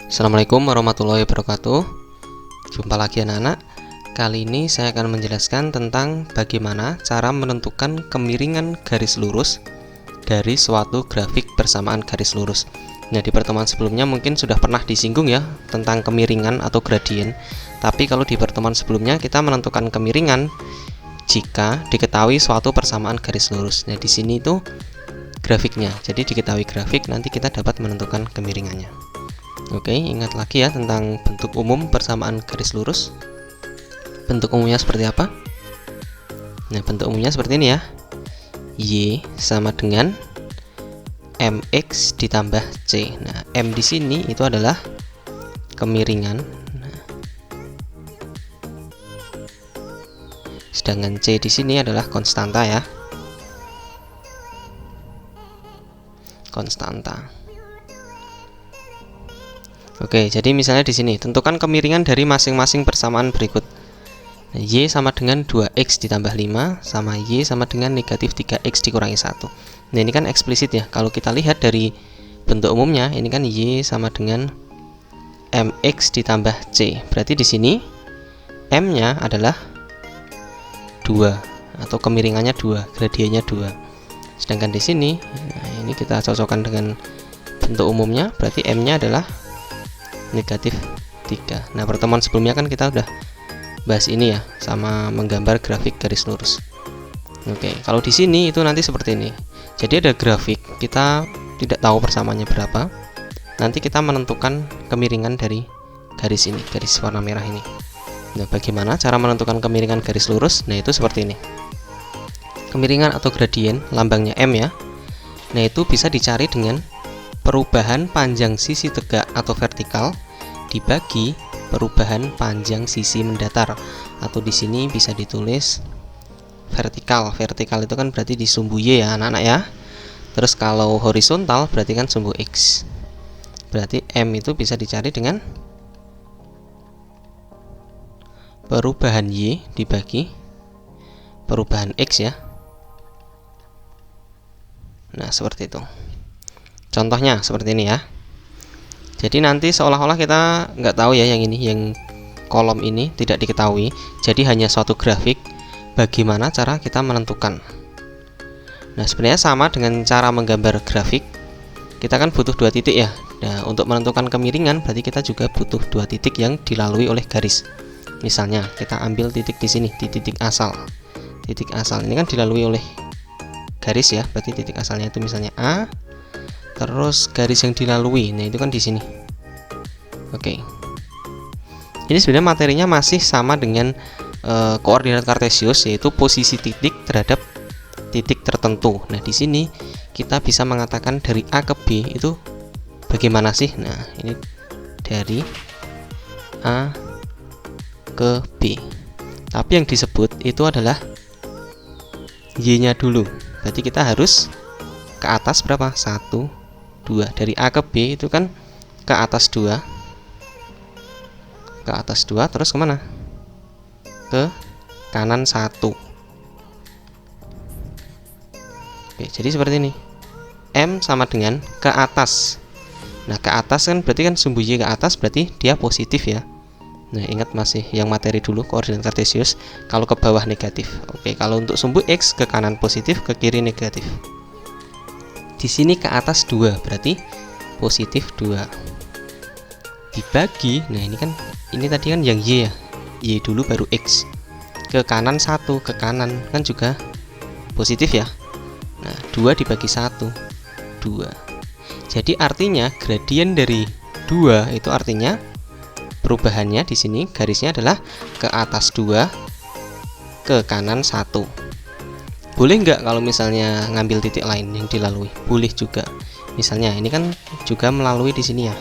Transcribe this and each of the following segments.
Assalamualaikum warahmatullahi wabarakatuh. Jumpa lagi anak-anak. Kali ini saya akan menjelaskan tentang bagaimana cara menentukan kemiringan garis lurus dari suatu grafik persamaan garis lurus. Nah, di pertemuan sebelumnya mungkin sudah pernah disinggung ya tentang kemiringan atau gradien. Tapi kalau di pertemuan sebelumnya kita menentukan kemiringan jika diketahui suatu persamaan garis lurus. Nah, di sini itu grafiknya. Jadi diketahui grafik, nanti kita dapat menentukan kemiringannya. Oke, ingat lagi ya tentang bentuk umum persamaan garis lurus. Bentuk umumnya seperti apa? Nah, bentuk umumnya seperti ini ya. Y sama dengan mx ditambah c. Nah, m di sini itu adalah kemiringan. Sedangkan c di sini adalah konstanta ya. Konstanta. Oke, jadi misalnya di sini tentukan kemiringan dari masing-masing persamaan berikut. Nah, y sama dengan 2x ditambah 5 sama y sama dengan negatif 3x dikurangi 1. Nah, ini kan eksplisit ya. Kalau kita lihat dari bentuk umumnya, ini kan y sama dengan mx ditambah c. Berarti di sini m-nya adalah 2 atau kemiringannya 2, gradiennya 2. Sedangkan di sini, nah ini kita cocokkan dengan bentuk umumnya, berarti m-nya adalah negatif 3. Nah, pertemuan sebelumnya kan kita udah bahas ini ya, sama menggambar grafik garis lurus. Oke, kalau di sini itu nanti seperti ini. Jadi ada grafik, kita tidak tahu persamaannya berapa. Nanti kita menentukan kemiringan dari garis ini, garis warna merah ini. Nah, bagaimana cara menentukan kemiringan garis lurus? Nah, itu seperti ini. Kemiringan atau gradien, lambangnya M ya. Nah, itu bisa dicari dengan perubahan panjang sisi tegak atau vertikal dibagi perubahan panjang sisi mendatar, atau di sini bisa ditulis vertikal. Vertikal itu kan berarti di sumbu Y ya anak-anak ya. Terus kalau horizontal berarti kan sumbu X. Berarti M itu bisa dicari dengan perubahan Y dibagi perubahan X ya. Nah, seperti itu. Contohnya seperti ini ya. Jadi nanti seolah-olah kita nggak tahu ya yang ini, yang kolom ini tidak diketahui. Jadi hanya suatu grafik. Bagaimana cara kita menentukan? Nah, sebenarnya sama dengan cara menggambar grafik. Kita kan butuh 2 titik ya. Nah, untuk menentukan kemiringan berarti kita juga butuh 2 titik yang dilalui oleh garis. Misalnya kita ambil titik di sini, di titik asal. Titik asal ini kan dilalui oleh garis ya, berarti titik asalnya itu misalnya A. Terus garis yang dilalui, nah itu kan di sini. Oke. Ini sebenarnya materinya masih sama dengan koordinat kartesius, yaitu posisi titik terhadap titik tertentu. Nah, di sini kita bisa mengatakan dari A ke B itu bagaimana sih? Nah, ini dari A ke B. Tapi yang disebut itu adalah Y-nya dulu. Berarti kita harus ke atas berapa? 1, 2. Dari A ke B itu kan ke atas 2. Ke atas 2 terus kemana? Ke kanan 1. Oke, jadi seperti ini. M sama dengan ke atas. Nah, ke atas kan berarti kan sumbu Y ke atas, berarti dia positif ya. Nah, ingat masih yang materi dulu, koordinat kartesius. Kalau ke bawah negatif. Oke, kalau untuk sumbu X ke kanan positif, ke kiri negatif. Di sini ke atas 2, berarti positif 2. Dibagi, nah ini kan, ini tadi kan yang Y ya. Y dulu baru X. Ke kanan 1, ke kanan kan juga positif ya. Nah, 2 dibagi 1, 2. Jadi artinya gradien dari 2 itu artinya perubahannya di sini garisnya adalah ke atas 2, ke kanan 1. Boleh nggak kalau misalnya ngambil titik lain yang dilalui? Boleh juga. Misalnya ini kan juga melalui di sini ya.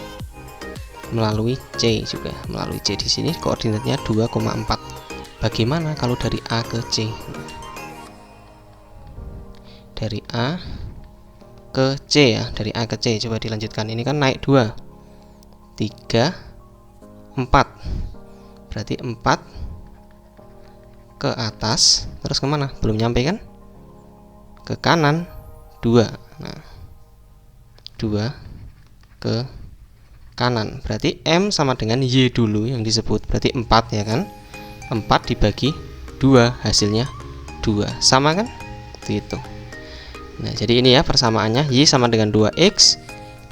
Melalui C juga, melalui C di sini koordinatnya 2,4. Bagaimana kalau dari A ke C? Dari A ke C ya, dari A ke C coba dilanjutkan. Ini kan naik 2. 3, 4. Berarti 4 ke atas, terus kemana? Belum nyampe kan? Ke kanan 2. Nah, 2 ke kanan. Berarti M sama dengan Y dulu yang disebut. Berarti 4 ya kan. 4 dibagi 2 hasilnya 2. Sama kan? Gitu. Nah, jadi ini ya persamaannya. Y sama dengan 2X.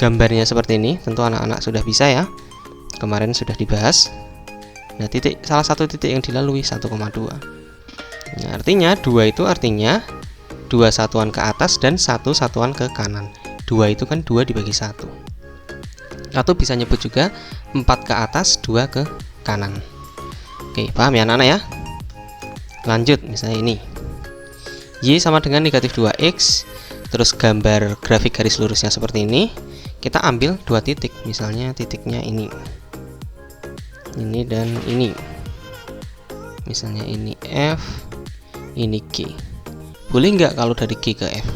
Gambarnya seperti ini. Tentu anak-anak sudah bisa ya. Kemarin sudah dibahas. Nah, salah satu titik yang dilalui 1,2. Nah, artinya 2 itu artinya 2 satuan ke atas dan 1 satuan ke kanan. 2 itu kan 2 dibagi 1. Atau bisa nyebut juga 4 ke atas, 2 ke kanan. Oke, paham ya anak-anak ya? Lanjut, misalnya ini. Y sama dengan negatif 2X. Terus gambar grafik garis lurusnya seperti ini. Kita ambil 2 titik. Misalnya titiknya ini. Ini dan ini. Misalnya ini F, ini G. Boleh nggak kalau dari G ke F?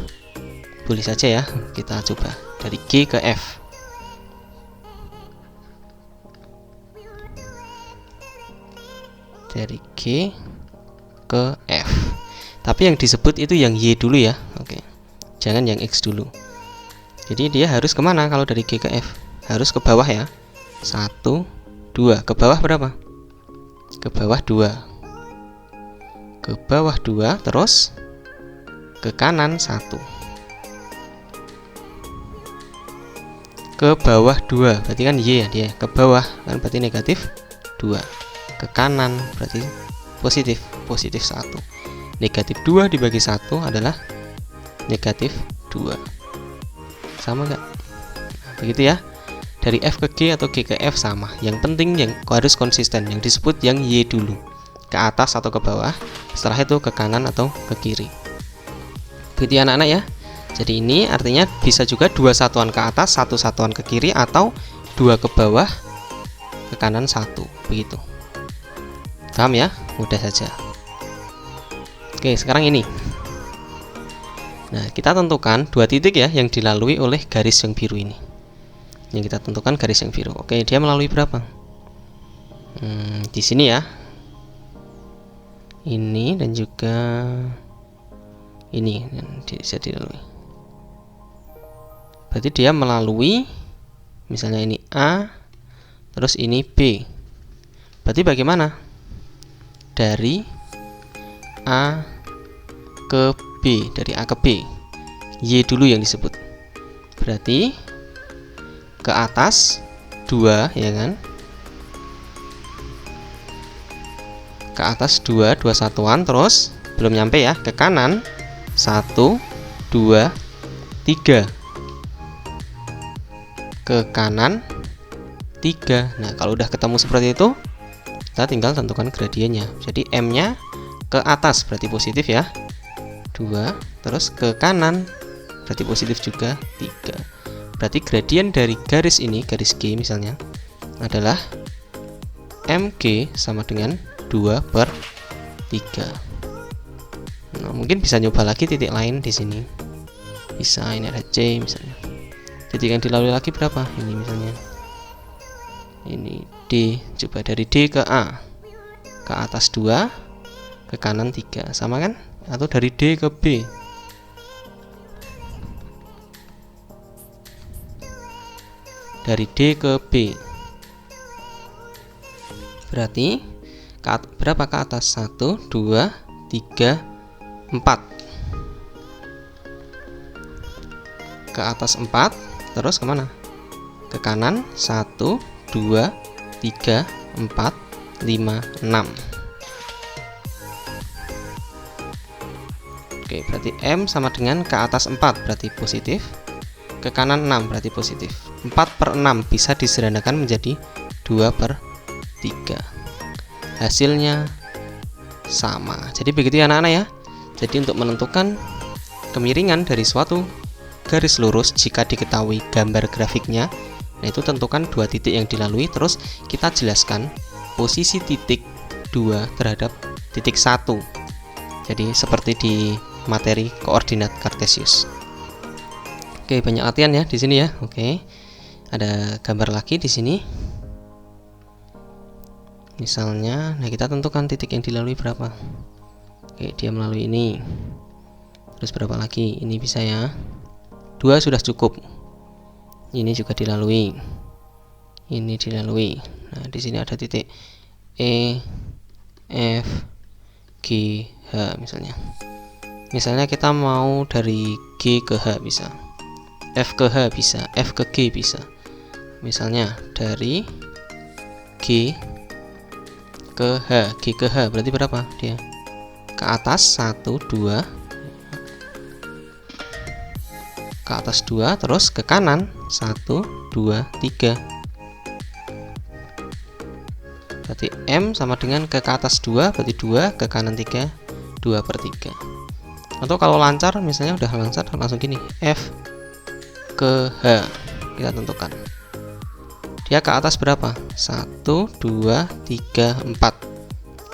Boleh saja ya. Kita coba dari G ke F. Dari G ke F. Tapi yang disebut itu yang Y dulu ya. Oke. Jangan yang X dulu. Jadi dia harus kemana kalau dari G ke F? Harus ke bawah ya. 1, 2. Ke bawah berapa? Ke bawah 2. Ke bawah 2. Terus ke kanan 1. Ke bawah 2. Berarti kan Y ya dia. Ke bawah kan berarti negatif 2. Ke kanan berarti positif. Positif 1. Negatif 2 dibagi 1 adalah negatif 2. Sama nggak? Nah, begitu ya. Dari F ke G atau G ke F sama. Yang penting yang harus konsisten. Yang disebut yang Y dulu. Ke atas atau ke bawah. Setelah itu ke kanan atau ke kiri. Begitu ya anak-anak ya. Jadi ini artinya bisa juga 2 satuan ke atas, 1 satuan ke kiri, atau 2 ke bawah, ke kanan 1. Begitu. Paham ya? Mudah saja. Oke, sekarang ini. Nah, kita tentukan 2 titik ya yang dilalui oleh garis yang biru ini. Yang kita tentukan garis yang biru. Oke, dia melalui berapa? Di sini ya. Ini dan juga ini bisa dilalui. Berarti dia melalui misalnya ini A, terus ini B. Berarti bagaimana? Dari A ke B, dari A ke B. Y dulu yang disebut. Berarti ke atas 2 ya kan? Ke atas 2 satuan, terus belum nyampe ya, ke kanan 1, 2, 3. Ke kanan 3. Nah, kalau udah ketemu seperti itu, kita tinggal tentukan gradiennya. Jadi M-nya ke atas berarti positif ya, 2. Terus ke kanan berarti positif juga, 3. Berarti gradien dari garis ini, garis G misalnya, adalah MG sama dengan 2/3. Nah, mungkin bisa nyoba lagi titik lain di sini. Bisa ini ada C misalnya. Titik yang dilalui lagi berapa? Ini misalnya. Ini D. Coba dari D ke A. Ke atas 2, ke kanan 3. Sama kan? Atau dari D ke B. Dari D ke B. Berarti berapa ke atas? 1, 2, 3, 4. Ke atas 4. Terus kemana? Ke kanan 1, 2, 3, 4, 5, 6. Oke, berarti M sama dengan ke atas 4 berarti positif, ke kanan 6 berarti positif. 4/6 bisa disederhanakan menjadi 2/3. Hasilnya sama. Jadi begitu ya anak-anak ya. Jadi untuk menentukan kemiringan dari suatu garis lurus, jika diketahui gambar grafiknya, nah itu tentukan 2 titik yang dilalui, terus kita jelaskan posisi titik 2 terhadap titik 1. Jadi seperti di materi koordinat Kartesius. Oke, banyak latihan ya di sini ya. Oke. Ada gambar lagi di sini. Misalnya, nah kita tentukan titik yang dilalui berapa. Oke, dia melalui ini. Terus berapa lagi? Ini bisa ya. 2 sudah cukup. Ini juga dilalui. ini dilalui. Nah, di sini ada titik E, F, G, H misalnya. Misalnya kita mau dari G ke H bisa, F ke H bisa, F ke G bisa. Misalnya dari G ke H, G ke H berarti berapa dia? Ke atas 1, 2, ke atas 2, terus ke kanan 1, 2, 3. Berarti M sama dengan ke atas 2, berarti 2, ke kanan 3, 2/3. Atau kalau lancar, misalnya udah lancar, langsung gini, F ke H kita tentukan. Dia ke atas berapa? 1, 2, 3, 4.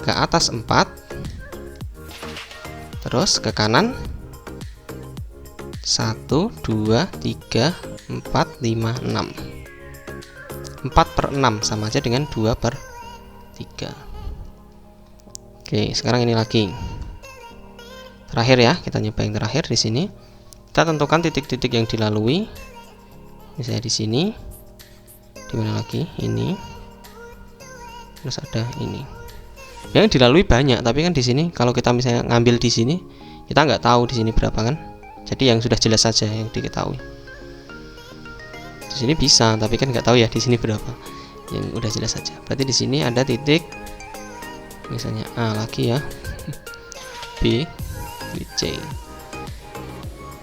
Ke atas 4, terus ke kanan 1, 2, 3, 4, 5, 6. 4/6 sama aja dengan 2/3. Oke, sekarang ini lagi. Terakhir ya, kita nyoba yang terakhir di sini. Kita tentukan titik-titik yang dilalui. Misalnya di sini. Di mana lagi? Ini. Terus ada ini. Yang dilalui banyak, tapi kan di sini kalau kita misalnya ngambil di sini, kita nggak tahu di sini berapa kan? Jadi yang sudah jelas saja yang diketahui. Di sini bisa, tapi kan nggak tahu ya di sini berapa. Yang udah jelas saja. Berarti di sini ada titik, misalnya A lagi ya, B, C.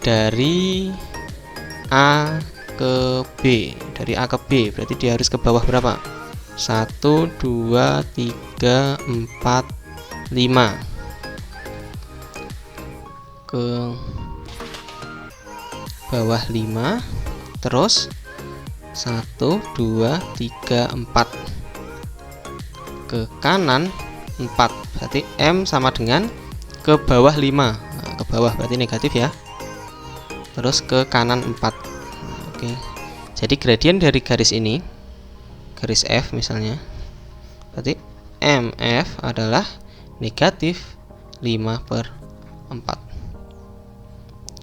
Dari A ke B, dari A ke B berarti dia harus ke bawah berapa? 1, 2, 3, 4, 5. Ke bawah 5, terus 1, 2, 3, 4. Ke kanan 4, berarti M sama dengan ke bawah 5. Nah, ke bawah berarti negatif ya. Terus ke kanan 4. Oke. Jadi gradien dari garis ini, garis F misalnya, berarti MF adalah negatif 5/4.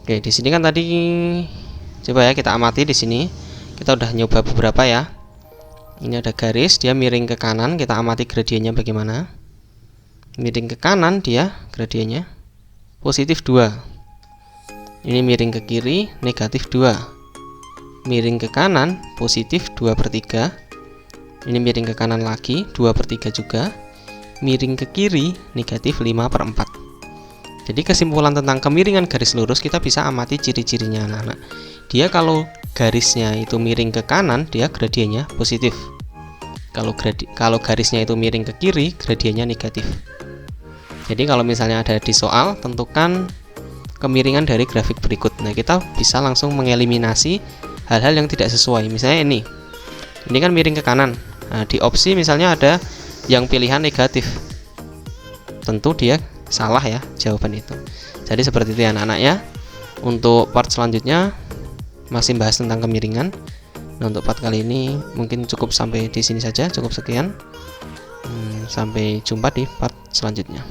Oke, di sini kan tadi coba ya kita amati di sini. Kita udah nyoba beberapa ya. Ini ada garis, dia miring ke kanan, kita amati gradiennya bagaimana. Miring ke kanan dia gradiennya positif 2. Ini miring ke kiri negatif 2. Miring ke kanan positif 2/3. Ini miring ke kanan lagi 2/3 juga. Miring ke kiri negatif 5/4. Jadi kesimpulan tentang kemiringan garis lurus kita bisa amati ciri-cirinya anak-anak. Dia kalau garisnya itu miring ke kanan, dia gradiennya positif. Kalau garisnya itu miring ke kiri, gradiennya negatif. Jadi kalau misalnya ada di soal, tentukan kemiringan dari grafik berikut. Nah, kita bisa langsung mengeliminasi hal-hal yang tidak sesuai. Misalnya ini kan miring ke kanan. Nah, di opsi misalnya ada yang pilihan negatif, tentu dia salah ya jawaban itu. Jadi seperti itu ya anak-anak ya. Untuk part selanjutnya masih bahas tentang kemiringan. Nah, untuk part kali ini mungkin cukup sampai di sini saja, cukup sekian. Sampai jumpa di part selanjutnya.